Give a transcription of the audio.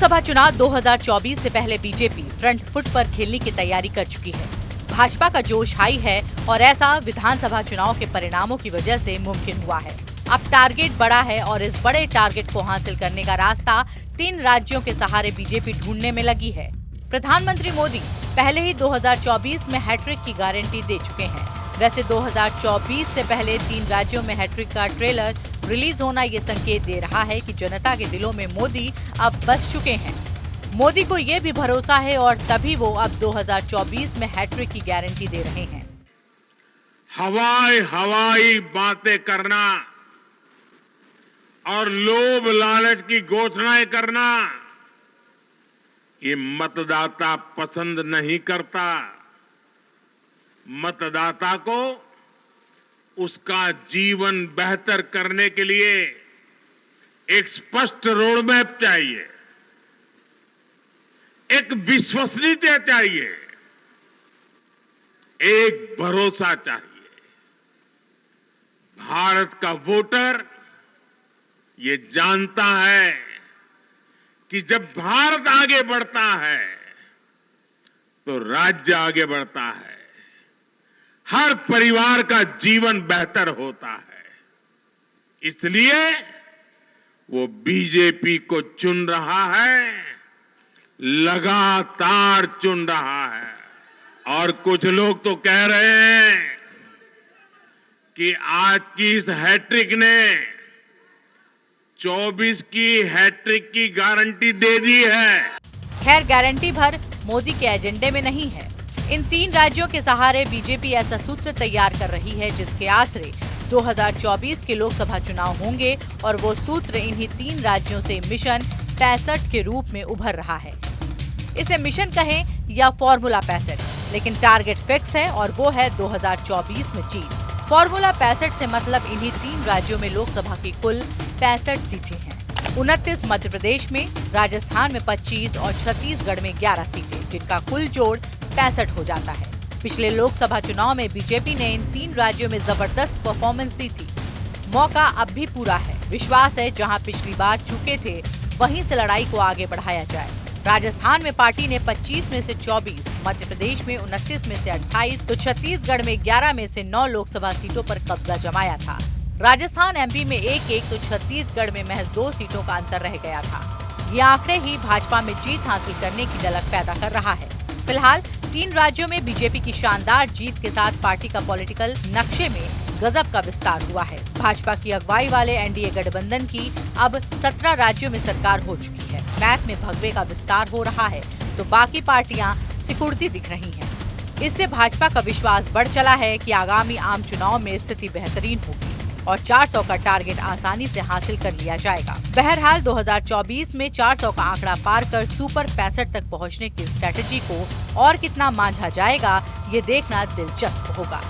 लोकसभा चुनाव 2024 से पहले बीजेपी फ्रंट फुट पर खेलने की तैयारी कर चुकी है। भाजपा का जोश हाई है और ऐसा विधानसभा चुनाव के परिणामों की वजह से मुमकिन हुआ है। अब टारगेट बड़ा है और इस बड़े टारगेट को हासिल करने का रास्ता 3 राज्यों के सहारे बीजेपी ढूंढने में लगी है। प्रधानमंत्री मोदी पहले ही 2024 में हैट्रिक की गारंटी दे चुके हैं। वैसे 2024 से पहले 3 राज्यों में हैट्रिक का ट्रेलर रिलीज होना ये संकेत दे रहा है कि जनता के दिलों में मोदी अब बस चुके हैं। मोदी को ये भी भरोसा है और तभी वो अब 2024 में हैट्रिक की गारंटी दे रहे हैं। हवाई बातें करना और लोभ लालच की घोषणाएं करना ये मतदाता पसंद नहीं करता। मतदाता को उसका जीवन बेहतर करने के लिए एक स्पष्ट रोडमैप चाहिए, एक विश्वसनीयता चाहिए, एक भरोसा चाहिए। भारत का वोटर ये जानता है कि जब भारत आगे बढ़ता है तो राज्य आगे बढ़ता है, हर परिवार का जीवन बेहतर होता है। इसलिए वो बीजेपी को चुन रहा है, लगातार चुन रहा है। और कुछ लोग तो कह रहे हैं कि आज की इस हैट्रिक ने 24 की हैट्रिक की गारंटी दे दी है। खैर, गारंटी भर मोदी के एजेंडे में नहीं है। इन 3 राज्यों के सहारे बीजेपी ऐसा सूत्र तैयार कर रही है जिसके आसरे 2024 के लोकसभा चुनाव होंगे और वो सूत्र इन्हीं 3 राज्यों से मिशन 65 के रूप में उभर रहा है। इसे मिशन कहें या फॉर्मूला 65, लेकिन टारगेट फिक्स है और वो है 2024 में जीत। फॉर्मूला 65 से मतलब इन्हीं 3 राज्यों में लोकसभा की कुल 65 सीटें हैं। 29 मध्य प्रदेश में, राजस्थान में 25 और छत्तीसगढ़ में 11 सीटें, जिनका कुल जोड़ 65 हो जाता है। पिछले लोकसभा चुनाव में बीजेपी ने इन 3 राज्यों में जबरदस्त परफॉर्मेंस दी थी। मौका अब भी पूरा है। विश्वास है जहां पिछली बार चूके थे वहीं से लड़ाई को आगे बढ़ाया जाए। राजस्थान में पार्टी ने 25 में से 24, मध्य प्रदेश में 29 में से 28, तो छत्तीसगढ़ में 11 में से 9 लोकसभा सीटों पर कब्जा जमाया था। राजस्थान एमपी में 1-1 तो छत्तीसगढ़ में महज 2 सीटों का अंतर रह गया था। ये आंकड़े ही भाजपा में जीत हासिल करने की झलक पैदा कर रहा है। फिलहाल 3 राज्यों में बीजेपी की शानदार जीत के साथ पार्टी का पॉलिटिकल नक्शे में गजब का विस्तार हुआ है। भाजपा की अगुवाई वाले एनडीए गठबंधन की अब 17 राज्यों में सरकार हो चुकी है। मैप में भगवे का विस्तार हो रहा है तो बाकी पार्टियां सिकुड़ती दिख रही हैं। इससे भाजपा का विश्वास बढ़ चला है कि आगामी आम चुनाव में स्थिति बेहतरीन होगी और 400 का टारगेट आसानी से हासिल कर लिया जाएगा। बहरहाल 2024 में 400 का आंकड़ा पार कर सुपर 65 तक पहुंचने की स्ट्रेटजी को और कितना मांझा जाएगा, ये देखना दिलचस्प होगा।